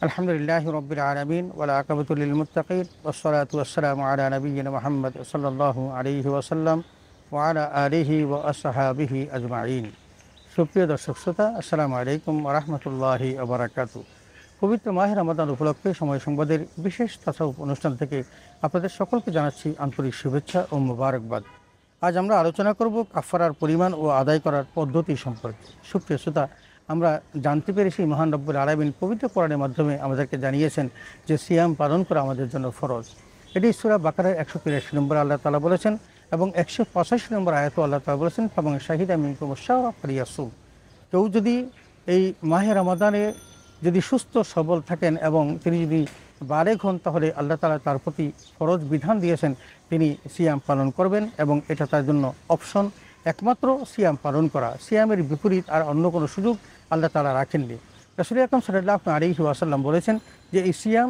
আলহামদুলিল্লাহি রাব্বিল আলামিন ওয়াল আকিবাতু লিল মুত্তাকিন ওয়াসসালাতু ওয়াসসালামু আলা নাবিয়্যিনা মুহাম্মদ সাল্লাল্লাহু আলাইহি ওয়াসাল্লাম ওয়া আলা আলিহি ওয়া আসহাবিহি আজমাইন। সুপ্রিয় দর্শক শ্রোতা, আসসালামু আলাইকুম ওয়া রাহমাতুল্লাহি ওয়া বারাকাতুহু। পবিত্র মাহে রমাদান উপলক্ষে সময় সংবাদের বিশেষ তাসাউফ অনুষ্ঠান থেকে আপনাদের সকলকে জানাচ্ছি আন্তরিক শুভেচ্ছা ও মোবারকবাদ। আজ আমরা আলোচনা করব কাফারার পরিমাণ ও আদায় করার পদ্ধতি সম্পর্কে। সুপ্রিয় শ্রোতা, আমরা জানতে পেরেছি মহান রব্বুল আলামিন পবিত্র কোরআনের মাধ্যমে আমাদেরকে জানিয়েছেন যে সিয়াম পালন করা আমাদের জন্য ফরজ। এটি সূরা বাকারার 183 নম্বর আল্লাহ তাআলা বলেছেন এবং 185 নম্বর আয়াতও আল্লাহ তাআলা বলেছেন, ফামান শাহিদা মিনকুম আশ-শাহরা ফালিয়াসুম। কেউ যদি এই মাহে রমাদানে যদি সুস্থ সবল থাকেন এবং তিনি যদি বালেগ হন, তাহলে আল্লাহ তাআলা তার প্রতি ফরজ বিধান দিয়েছেন তিনি সিয়াম পালন করবেন এবং এটা তার জন্য অপশন, একমাত্র সিয়াম পালন করা। সিয়ামের বিপরীত আর অন্য কোনো সুযোগ আল্লাহ তাআলা রাখেননি। রাসূল আকরাম সাল্লাল্লাহু আলাইহি ওয়াসাল্লাম বলেছেন যে এই সিয়াম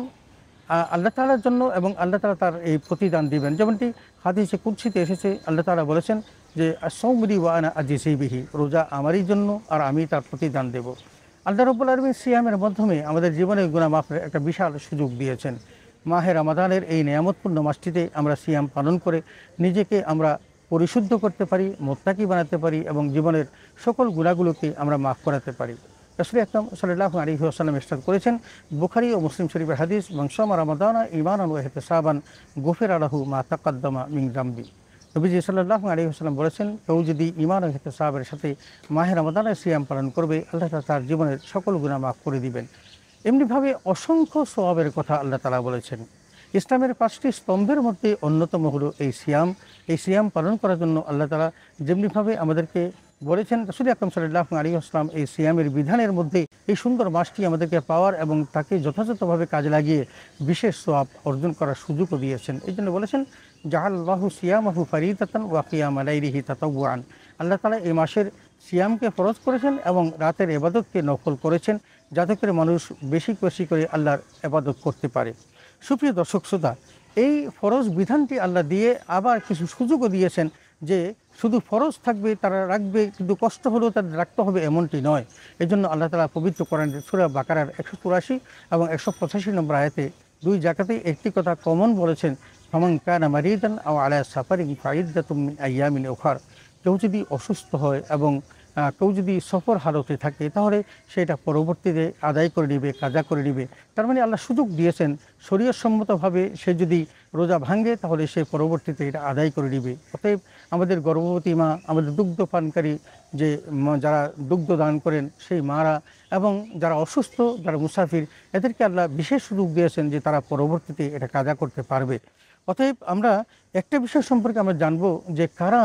আল্লাহ তাআলার জন্য এবং আল্লাহ তাআলা তার এই প্রতিদান দিবেন। যেমনটি হাদিসে কুদসিতে এসেছে, আল্লাহ তাআলা বলেছেন যে আস-সাওমু লি ওয়া আনা আজজি বিহি, রোজা আমারই জন্য আর আমি তার প্রতিদান দেব। আল্লাহ রাব্বুল আলামিন সিয়ামের মাধ্যমে আমাদের জীবনের গুনাহ মাফের একটা বিশাল সুযোগ দিয়েছেন। মাহে রমাদানের এই নিয়ামতপূর্ণ মাসটিতে আমরা সিয়াম পালন করে নিজেকে আমরা পরিশুদ্ধ করতে পারি, মুত্তাকি বানাতে পারি এবং জীবনের সকল গুনাহগুলোকে আমরা মাফ করাতে পারি। রাসূল আকরাম সাল্লাল্লাহু আলাইহি ওয়াসাল্লাম ইরশাদ করেছেন, বুখারী ও মুসলিম শরীফের হাদিস, মান সামা রমাদানা ঈমানান ওয়া ইহতিসাবান গুফিরা লাহু মা তাকাদ্দামা মিন যামবি। নবীজি সাল্লাল্লাহু আলাইহি ওয়াসাল্লাম বলেছেন, কেউ যদি ঈমান ও ইহতিসাবের সাথে মাহে রমাদানের সিয়াম পালন করবে, আল্লাহ তাআলা তার জীবনের সকল গুনাহ মাফ করে দিবেন। এমনিভাবে অসংখ্য সওয়াবের কথা আল্লাহ তাআলা বলেছেন। ইসলামের 5টি স্তম্ভের মধ্যে অন্যতম হলো এই সিয়াম। এই সিয়াম পালন করার জন্য আল্লাহ তাআলা যেমনিভাবে আমাদেরকে বলেছেন, রাসূল আকরাম সাল্লাল্লাহু আলাইহি ওয়াসাল্লাম এই সিয়ামের বিধানের মধ্যে এই সুন্দর মাসটি আমাদেরকে পাওয়ার এবং তাকে যথাযথভাবে কাজে লাগিয়ে বিশেষ সওয়াব অর্জন করার সুযোগও দিয়েছেন। এই জন্য বলেছেন, জাআলাল্লাহু সিয়ামাহু ফারিদাতান ওয়া কিয়ামা লাইলিহি তাতাওয়ুআন। আল্লাহ তাআলা এই মাসের সিয়ামকে ফরজ করেছেন এবং রাতের ইবাদতকে নফল করেছেন, যাতে করে মানুষ বেশি বেশি করে আল্লাহর ইবাদত করতে পারে। সুপ্রিয় দর্শক শ্রোতা, এই ফরজ বিধানটি আল্লাহ দিয়ে আবার কিছু সুযোগও দিয়েছেন যে শুধু ফরজ থাকবে তারা রাখবে, কিন্তু কষ্ট হলেও তাদের রাখতে হবে এমনটি নয়। এই জন্য আল্লাহ তাআলা পবিত্র কোরআনের সূরা বাকারার 184 এবং 185 নম্বর আয়াতে দুই জায়গাতেই একটি কথা কমন বলেছেন, ফামান কানা মারিদান আও আলা সাফারিন ফাইদ্দাতুম মিন আইয়ামিন উখার। কেউ যদি অসুস্থ হয় এবং কেউ যদি সফর হালতে থাকে, তাহলে সেটা পরবর্তীতে আদায় করে নেবে, কাজা করে নেবে। তার মানে আল্লাহ সুযোগ দিয়েছেন, শরীয়তসম্মতভাবে সে যদি রোজা ভাঙে তাহলে সে পরবর্তীতে এটা আদায় করে নেবে। অতএব আমাদের গর্ভবতী মা, আমাদের দুগ্ধ পানকারী যে যারা দুগ্ধ দান করেন সেই মারা এবং যারা অসুস্থ, যারা মুসাফির, এদেরকে আল্লাহ বিশেষ সুযোগ দিয়েছেন যে তারা পরবর্তীতে এটা কাজা করতে পারবে। অতএব আমরা একটা বিষয় সম্পর্কে আমরা জানবো যে কারা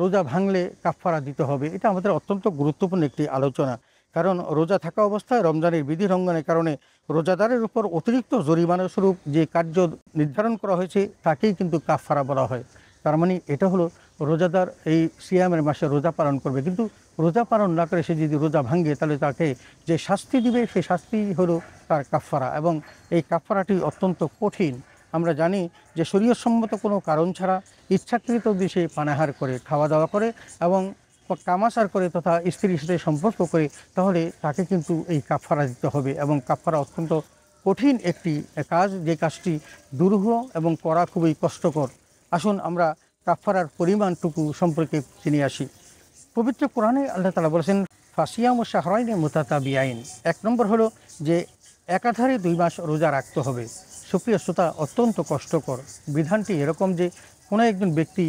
রোজা ভাঙলে কাফারা দিতে হবে। এটা আমাদের অত্যন্ত গুরুত্বপূর্ণ একটি আলোচনা, কারণ রোজা থাকা অবস্থায় রমজানের বিধি লঙ্ঘনের কারণে রোজাদারের উপর অতিরিক্ত জরিমানা স্বরূপ যে কার্য নির্ধারণ করা হয়েছে তাকেই কিন্তু কাফারা বলা হয়। তার মানে এটা হলো রোজাদার এই সিয়ামের মাসে রোজা পালন করবে, কিন্তু রোজা পালন না করে সে যদি রোজা ভাঙে তাহলে তাকে যে শাস্তি দিবে সেই শাস্তি হলো তার কাফারা, এবং এই কাফারাটি অত্যন্ত কঠিন। আমরা জানি যে শরীয়তসম্মত কোনো কারণ ছাড়া ইচ্ছাকৃত দেশে পানাহার করে, খাওয়া দাওয়া করে এবং কামাচার করে তথা স্ত্রীর সাথে সম্পর্ক করে, তাহলে তাকে কিন্তু এই কাফারা দিতে হবে। এবং কাফারা অত্যন্ত কঠিন একটি কাজ, যে কাজটি দুরূহ এবং করা খুবই কষ্টকর। আসুন আমরা কাফারার পরিমাণটুকু সম্পর্কে জেনে আসি। পবিত্র কোরআনে আল্লাহ তাআলা বলেছেন, ফাসিয়ামু শাহরাইনি মুতাতাবিআইন। 1 নম্বর হলো যে একাধারে 2 মাস রোজা রাখতে হবে। সুপ্রিয় শ্রোতা, অত্যন্ত কষ্টকর বিধানটি এরকম যে কোনো একজন ব্যক্তি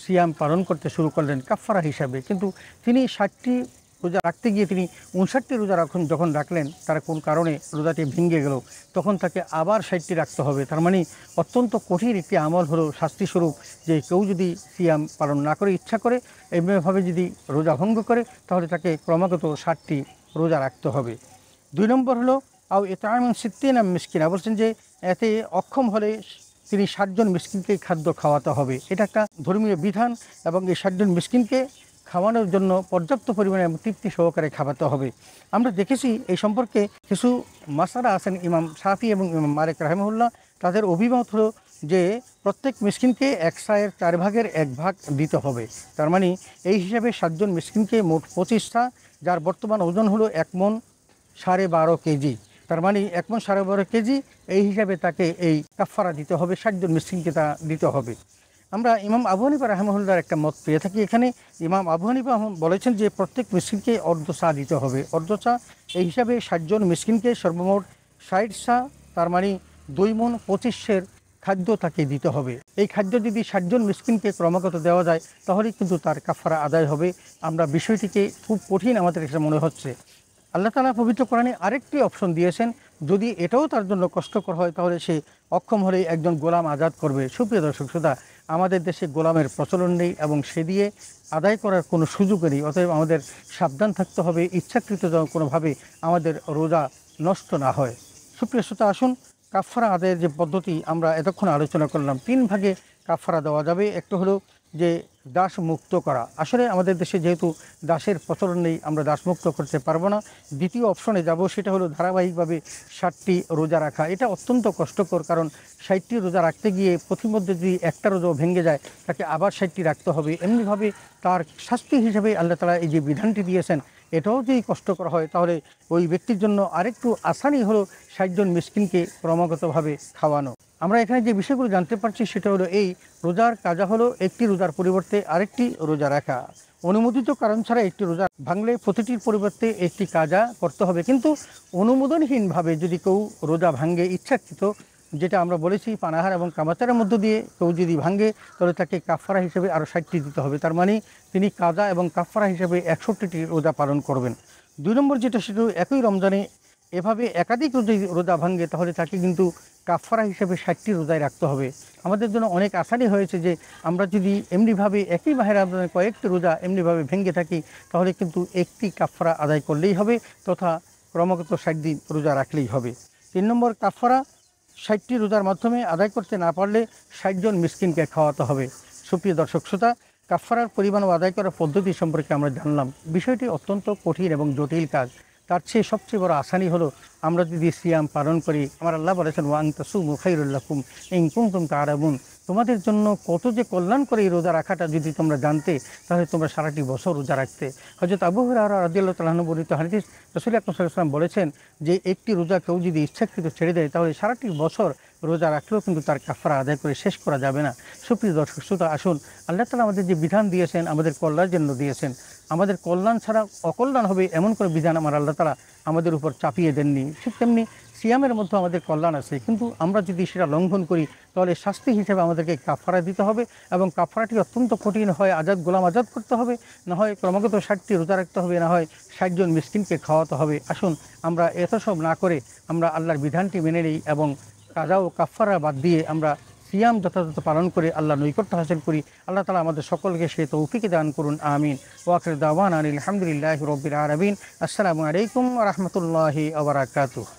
সিয়াম পালন করতে শুরু করলেন কাফারা হিসাবে, কিন্তু তিনি 60টি রোজা রাখতে গিয়ে তিনি 59টি রোজা যখন রাখলেন, তার কোন কারণে রোজাটি ভেঙে গেল, তখন তাকে আবার 60টি রাখতে হবে। তার মানে অত্যন্ত কঠিন একটি আমল হলো শাস্তিস্বরূপ যে কেউ যদি সিয়াম পালন না করে ইচ্ছা করে এভাবে যদি রোজা ভঙ্গ করে, তাহলে তাকে ক্রমাগত 60টি রোজা রাখতে হবে। 2 নম্বর হলো আও ইতআমুন সিত্তিনা মিসকিনা। বলছেন যে এতে অক্ষম হলে তিনি 60 জন মিসকিনকে খাদ্য খাওয়াতে হবে। এটা একটা ধর্মীয় বিধান এবং এই 60 জন মিসকিনকে খাওয়ানোর জন্য পর্যাপ্ত পরিমাণে এবং তৃপ্তি সহকারে খাওয়াতে হবে। আমরা দেখেছি এই সম্পর্কে কিছু মাসালা আছেন, ইমাম শাফি এবং ইমাম মালিক রাহিমাহুল্লাহ, তাদের অভিমত হলো যে প্রত্যেক মিসকিনকে 1 সায়ের 4 ভাগের 1 ভাগ দিতে হবে। তার মানে এই হিসাবে 60 জন মিসকিনকে মোট 25টা, যার বর্তমান ওজন হলো 1 মণ 12.5 কেজি। তার মানে 1 মণ 12.5 কেজি, এই হিসাবে তাকে এই কাফফারা দিতে হবে, 60 জন মিসকিনকে তা দিতে হবে। আমরা ইমাম আবু হানিফা রাহিমাহুল্লাহর একটা মত পেয়ে থাকি। এখানে ইমাম আবু হানিফা বলেছেন যে প্রত্যেক মিসকিনকে অর্ধ সা দিতে হবে। অর্ধ সা এই হিসাবে 60 জন মিসকিনকে সর্বমোট 60 সা, তার মানে 2 মণ 25 খাদ্য তাকে দিতে হবে। এই খাদ্য যদি 60 জন মিসকিনকে ক্রমাগত দেওয়া যায় তাহলে কিন্তু তার কাফারা আদায় হবে। আমরা বিষয়টিকে খুব কঠিন আমাদের কাছে মনে হচ্ছে। আল্লাহ তাআলা পবিত্র কোরআনে আরেকটি অপশন দিয়েছেন, যদি এটাও তার জন্য কষ্টকর হয় তাহলে সে অক্ষম হলে একজন গোলাম আজাদ করবে। সুপ্রিয় দর্শক শ্রোতা, আমাদের দেশে গোলামের প্রচলন নেই এবং সে দিয়ে আদায় করার কোনো সুযোগ নেই। অতএব আমাদের সাবধান থাকতে হবে, ইচ্ছাকৃত যেন কোনোভাবে আমাদের রোজা নষ্ট না হয়। সুপ্রিয় শ্রোতা, আসুন কাফারা আদায়ের যে পদ্ধতি আমরা এতক্ষণ আলোচনা করলাম, 3 ভাগে কাফারা দেওয়া যাবে। একটা হলো যে দাস মুক্ত করা। আসলে আমাদের দেশে যেহেতু দাসের প্রচলন নেই, আমরা দাস মুক্ত করতে পারবো না। দ্বিতীয় অপশনে যাব, সেটা হলো ধারাবাহিকভাবে 60টি রোজা রাখা। এটা অত্যন্ত কষ্টকর, কারণ 60টি রোজা রাখতে গিয়ে প্রতিমধ্যে যদি একটা রোজাও ভেঙে যায় তাকে আবার 60টি রাখতে হবে। এমনিভাবে তার শাস্তি হিসেবে আল্লাহ তাআলা এই যে বিধানটি দিয়েছেন, এটাও যদি কষ্টকর হয় তাহলে ওই ব্যক্তির জন্য আরেকটু আসানি হলো 60 জন মিসকিনকে ক্রমাগতভাবে খাওয়ানো। আমরা এখানে যে বিষয়গুলো জানতে পারছি সেটা হলো এই, রোজার কাজা হলো একটি রোজার পরিবর্তে আরেকটি রোজা রাখা। অনুমোদিত কারণ ছাড়া একটি রোজা ভাঙলে প্রতিটির পরিবর্তে একটি কাজা করতে হবে। কিন্তু অনুমোদনহীনভাবে যদি কেউ রোজা ভাঙে ইচ্ছাকৃত, যেটা আমরা বলেছি পানাহার এবং কামাচারের মধ্য দিয়ে কেউ যদি ভাঙে তাহলে তাকে কাফারা হিসেবে আরও 60টি দিতে হবে। তার মানে তিনি কাজা এবং কাফারা হিসেবে 61টি রোজা পালন করবেন। 2 নম্বর যেটা, সেটা একই রমজানে এভাবে একাধিক রোজা ভাঙে তাহলে তাকে কিন্তু কাফারা হিসেবে 60টি রোজায় রাখতে হবে। আমাদের জন্য অনেক আসানি হয়েছে যে আমরা যদি এমনিভাবে একই মাহে রমজানে কয়েকটি রোজা এমনিভাবে ভেঙে থাকি তাহলে কিন্তু একটি কাফারা আদায় করলেই হবে, তথা ক্রমাগত 60 দিন রোজা রাখলেই হবে। 3 নম্বর, কাফারা 60টি রোজার মাধ্যমে আদায় করতে না পারলে 60 জন মিসকিনকে খাওয়াতে হবে। সুপ্রিয় দর্শক শ্রোতা, কাফারার পরিমাণ ও আদায় করার পদ্ধতি সম্পর্কে আমরা জানলাম। বিষয়টি অত্যন্ত কঠিন এবং জটিল কাজ। তার চেয়ে সবচেয়ে বড় আসানি হলো আমরা যদি সিয়াম পালন করি। আমার আল্লাহ বলেছেন, ওয়া আন তাসুমু খায়রুল লাকুম ইন কুনতুম তা'লামুন। তোমাদের জন্য কত যে কল্যাণ করে এই রোজা রাখাটা যদি তোমরা জানতে তাহলে তোমরা সারাটি বছর রোজা রাখতে। হযরত আবু হুরায়রা রাদিয়াল্লাহু তাআলা আনহু বর্ণিত হাদিস, রাসূল আকরাম সাল্লাল্লাহু আলাইহি ওয়াসাল্লাম বলেছেন যে একটি রোজা কেউ যদি ইচ্ছাকৃত ছেড়ে দেয় তাহলে সারাটি বছর রোজা রাখলেও কিন্তু তার কাফারা আদায় করে শেষ করা যাবে না। সুপ্রিয় দর্শক শ্রোতা, আসুন আল্লাহ তাআলা আমাদের যে বিধান দিয়েছেন আমাদের কল্যাণের জন্য দিয়েছেন। আমাদের কল্যাণ ছাড়া অকল্যাণ হবে এমন কোনো বিধান আমার আল্লাহ তাআলা আমাদের উপর চাপিয়ে দেননি। ঠিক তেমনি সিয়ামের মধ্যে আমাদের কল্যাণ আছে, কিন্তু আমরা যদি সেটা লঙ্ঘন করি তাহলে শাস্তি হিসেবে আমাদেরকে কাফারা দিতে হবে এবং কাফারাটি অত্যন্ত কঠিন হয়। গোলাম আজাদ করতে হবে, না হয় ক্রমাগত 60টি রোজা রাখতে হবে, না হয় 60 জন মিসকিনকে খাওয়াতে হবে। আসুন আমরা এত সব না করে আমরা আল্লাহর বিধানটি মেনে নিই এবং কাজা ও কাফারা বাদ দিয়ে আমরা সিয়াম যথাযথ পালন করে আল্লাহ নৈকট্য হাসিল করি। আল্লাহ তাআলা আমাদের সকলকে সে তৌফিক দান করুন, আমিন। ওয়া আখিরু দাওয়ানা আলহামদুলিল্লাহি রাব্বিল আলামিন। আসসালামু আলাইকুম ওয়া রাহমাতুল্লাহি ওয়া বারাকাতুহু।